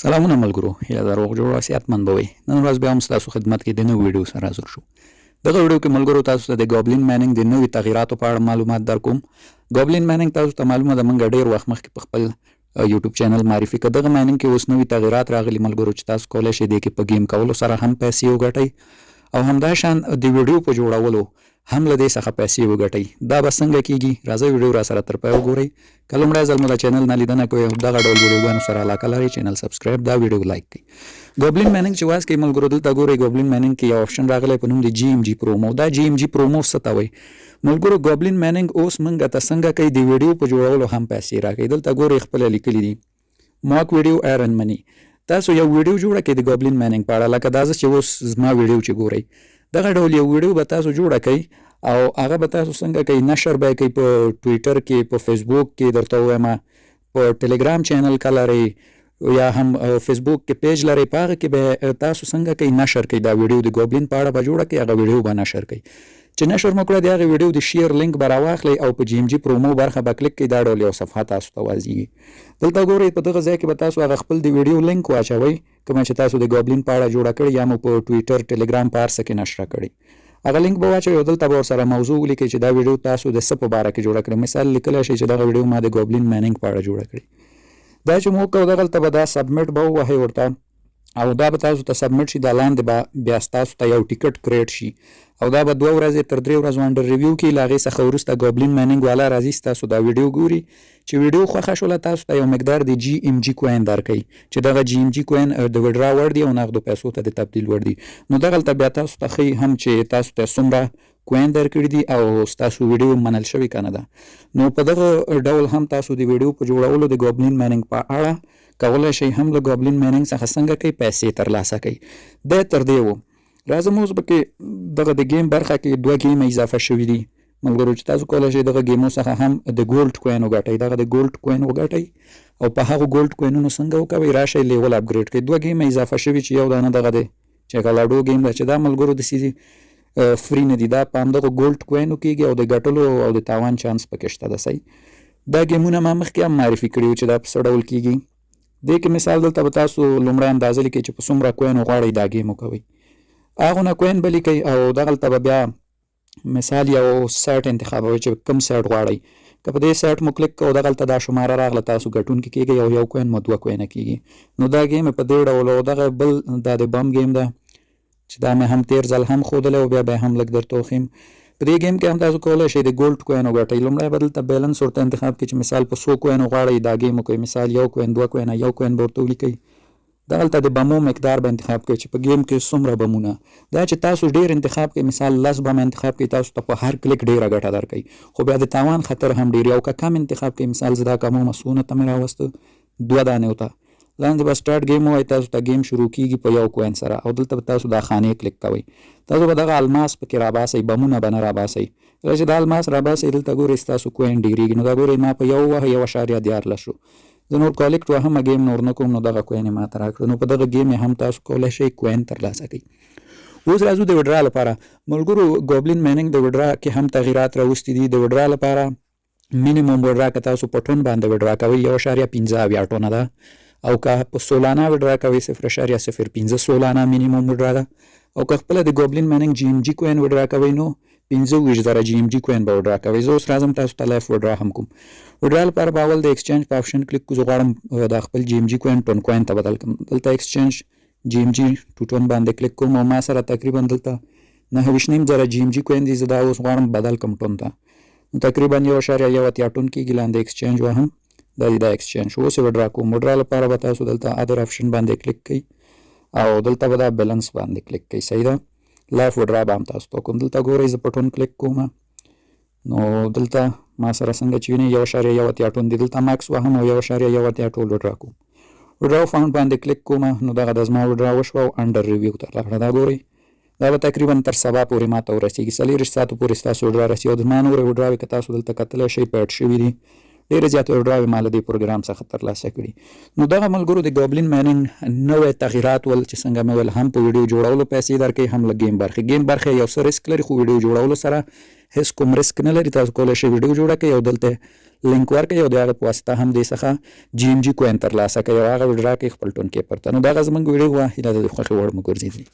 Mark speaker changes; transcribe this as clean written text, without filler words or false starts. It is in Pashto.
Speaker 1: سلامونه ملګرو یا د روغ جوړ صحتمند بوي نن ورځ بیا هم تاسو خدمت کې د نوو ویډیو سره حاضر شو دغه ویډیو کې ملګرو تاسو ته د ګوبلین مایننګ د نوې تغیراتو په اړه معلومات درکوم ګوبلین مایننګ تاسو ته معلومه ده موږ ډیر وخت مخکې په خپل یوټیوب چینل معرفي کړ دغه مایننګ کې اوس نوې تغیرات راغلي ملګرو چې تاسو کولای شئ د کې په گیم کولو سره هم پیسې وګټئ او همدا شان د ویډیو په جوړولو هم له دې څخه پیسې وګټئ دا به څنګه کیږي راځئ ویډیو را سره تر پایه وګورئ که لومړی ځل مو د چینل نه لیدنه کوئ او دغه ډول ویډیوګانو سره علاقه لرئ چینل سبسکرایب دا ویډیو لایک کړئ ګوبلین مایننګ چې واس کوي ملګرو دلته ګورئ ګوبلین مایننګ کې یو آپشن راغلی په نوم د جی ایم جی پرومو دا جی ایم جی پرومو څه ته وایي ملګرو ګوبلین مایننګ اوس موږ ته څنګه کوي د ویډیو په جوړولو هم پیسې راکوي دلته ګورئ خپله لیکلي دي ماک ویډیو ایرن منی تاسو یو ویډیو جوړه کړئ د ګوبلین مایننګ په اړه لکه دا چې اوس زما ویډیو چې ګورئ دغه ډول یو ویډیو به تاسو جوړه کړئ او هغه به تاسو څنګه کوي نشر به کوي په ټویټر کې په فیسبوک کې درته وایم په ټلګرام چینل کې لري یا هم فیسبوک کې پیج لري په هغه کې به تاسو څنګه کوي نشر کوي دا ویډیو د ګوبلین په اړه به جوړه کړئ هغه ویډیو به نشر کوي چې نشر مو کړه د هغه ویډیو د شیر لینک به راواخلئ او په جی ایم جی پرومو برخه به کلیک کړئ دا ډول یو صفحه تاسو ته واځي دلته ګورئ په دغه ځای کې به تاسو هغه خپل د ویډیو لینک واچوئ کوم چې تاسو د ګوبلین په اړه جوړه کړئ یا مو په ټویټر ټلګرام په هر څه کې نشر کړئ هغه لینک به واچوئ او دلته به ورسره موضوع ولیکئ چې دا ویډیو تاسو د څه په باره کې جوړه کړئ مثال لیکلی شئ چې دغه ویډیو ما د ګوبلین مایننګ په اړه جوړه کړې دا چې مو وکړو دغلته به دا سبمیټ به ووهئ ورته او دا به تاسو ته سبمیټ شي دا لاندې به بیا ستاسو ته یو ټیکټ کریټ شي او دا به 2 ورځې تر 3 ورځو انډر ریویو کې له هغې څخه وروسته ګوبلین مایننګ والا راځي ستاسو دا ویډیو ګوري چې ویډیو خوښه شوله تاسو ته یو مقدار د جی ایم جی کوین درکوي چې دغه جی ایم جی کوین د وډرا وړ دي او نغدو پیسو ته د تبدیل وړ دي نو دغلته بیا تاسو ته ښیي هم چې تاسو ته څومره کوین درکړي دي او ستاسو ویډیو منل شوي که نه ده نو په دغه ډول هم تاسو د ویډیو په جوړولو د ګوبلین مایننګ په اړه کولی شئ هم له ګوبلین مایننګ څخه څنګه کوي پیسې ترلاسه کوي دی تر دې و راځم اوس به کې دغه د گیم برخه کې 2 ګیمه اضافه شوي دي ملګرو چې تاسو کولی شئ دغه ګیمو څخه هم د ګولډ کوین وګټئ دغه د ګولډ کوین وګټئ او په هغو ګولډ کوینونو څنګه وکوئ راشئ لیول اپګریډ کړئ 2 ګیمه اضافه شوي چې یو دانه دغه دی چې غلاډو ګیم ده چې دا ملګرو داسې فری نه دي دا په همدغه ګولډ کوینو کېږي او د ګټلو او د تاوان چانس پکې شته ده صحیح دا ګیمونه ما مخکې هم معرفي کړي وو چې دا په څه ډول کېږي دې کې مثال دلته به تاسو لومړی اندازه لیکئ چې په څومره کوین غواړئ دا ګیم وکوئ هغونه کوین به لیکئ او دغلته به بیا مثال یو سیټ انتخابوئ چې کوم سیټ غواړئ که په دې سیټ مو کلیک کوو دغلته دا شماره راغله تاسو ګټونکي کېږئ او یو کوین مو 2 کوینه کېږي نو دا ګیم په دې ډول او دغه بل دا د بم ګیم ده چې دا مې هم تیر ځل هم ښودلی او بیا هم لږ درته وښیم په دې ګیم کې هم تاسو کولی شئ د ګولډ کوین وګټئ لومړی به دلته بیلنس ورته انتخاب کړئ چې مثال په 100 کوین غواړئ دا ګیم وکړئ مثال 1 کوین 2 کوین یو کوین به ورته ولیکئ دغلته د بمو مقدار به انتخاب کړئ چې په ګیم کې څومره بمونه دا چې تاسو ډیر انتخاب کړئ مثال 10 بم انتخاب کړئ تاسو ته په هر کلیک ډیره ګټه درکوي خو بیا د تاوان خطر هم ډیر او که کم انتخاب کړئ مثال زه دا کمومه 100 ته مې راوسته 2 دانې ته لاندې به سټارټ ګیم ووایي تاسو ته ګیم شروع کېږي په یو کوین سره او دلته به تاسو دا خانې کلیک کوئ تاسو به دغه الماس پکې راباسئ بمونه به نه راباسئ کله چې دا الماس راباسئ دلته ګورئ ستاسو کوین ډیریږي نو دا ګورئ ما په 1.14 شو زه نور کالکټ وهم ګیم نور نه کوم نو دغه کوین یې ماته راکړه نو په دغه ګیم هم تاسو کولی شئ کوین ترلاسه کړئ اوس راځو د وډرا لپاره ملګرو ګوبلین مایننګ د وډرا کې هم تغیرات راوستي دي د وډرا لپاره مینیمم وډرا که تاسو په ټون باندې وډرا کوئ 1.15 ټونه ده او که په سولانه وډرا کوئ 0.05 سولانه مینیمم وډرا ده او که خپله د ګوبلین مایننګ جی ایم جی کوین وډرا کوئ نو 25,000 جی ایم جی کوین به وډرا کوئ زه اوس راځم تاسو ته لایف وډرا هم کوم وډرا لپاره به اول د ایکسچینج په آپشن کلیک کړو زه غواړم د خپل جی ایم جی کوین ټون کوین ته بدل کړم دلته ایکسچینج جی ایم جی ټو ټون باندې کلیک کوم او ما سره تقریبا دلته 9.5 جی ایم جی کوین دي زه دا اوس غواړم بدل کړم ټون ته نو تقریبا 1.1 ټون کېږي لاندې ایکسچینج وهم دا ایکسچینج اوس یې وډرا کوم وډرا لپاره به تاسو دلته ادر آپشن باندې کلیک کړئ او دلته به دا بیلنس باندې کلیک کړئ صحیح ده لایف وډرا به هم تاسو ته کوم دلته ګورئ زه په ټون کلیک کوم نو دلته ما سره څنګه چې وینئ 1.1 ټون دی دلته ماکس وهم او 1.1 ټول وډرا کوم وډرا فاونډ باندې کلیک کوم نو دغه د زما وډرا وشوه او انډر ریویو ته راغله دا ګورئ دا به تقریبا تر سبا پورې ماته ورسېږي 40 ساعتو پورې ستاسو وډرا رسي او زما نورې وډراوې که تاسو دلته کتلی شئ په اډ شوي دي ډېرې زیاتې ویډیوګانې ما له دې پروګرام څخه ترلاسه کړي. نو دغه ملګرو د ګوبلین مایننګ نوی تغییرات ول چې څنګه مې ویل هم په ویډیو جوړولو پیسې درکوي هم له ګیم برخې یو څه ریسک لري خو ویډیو جوړولو سره هیڅ کوم ریسک نه لري. تاسو کولی شئ ویډیو جوړه کړئ او دلته لینک ورکړئ او د هغه په واسطه هم دې څخه GMG کوین ترلاسه کړئ او هغه ویډیو راکړئ خپل ټون کې پرته. نو دغه زموږ ویډیو وه، هیله ده د خوښې وړ مو ګرځېدلي.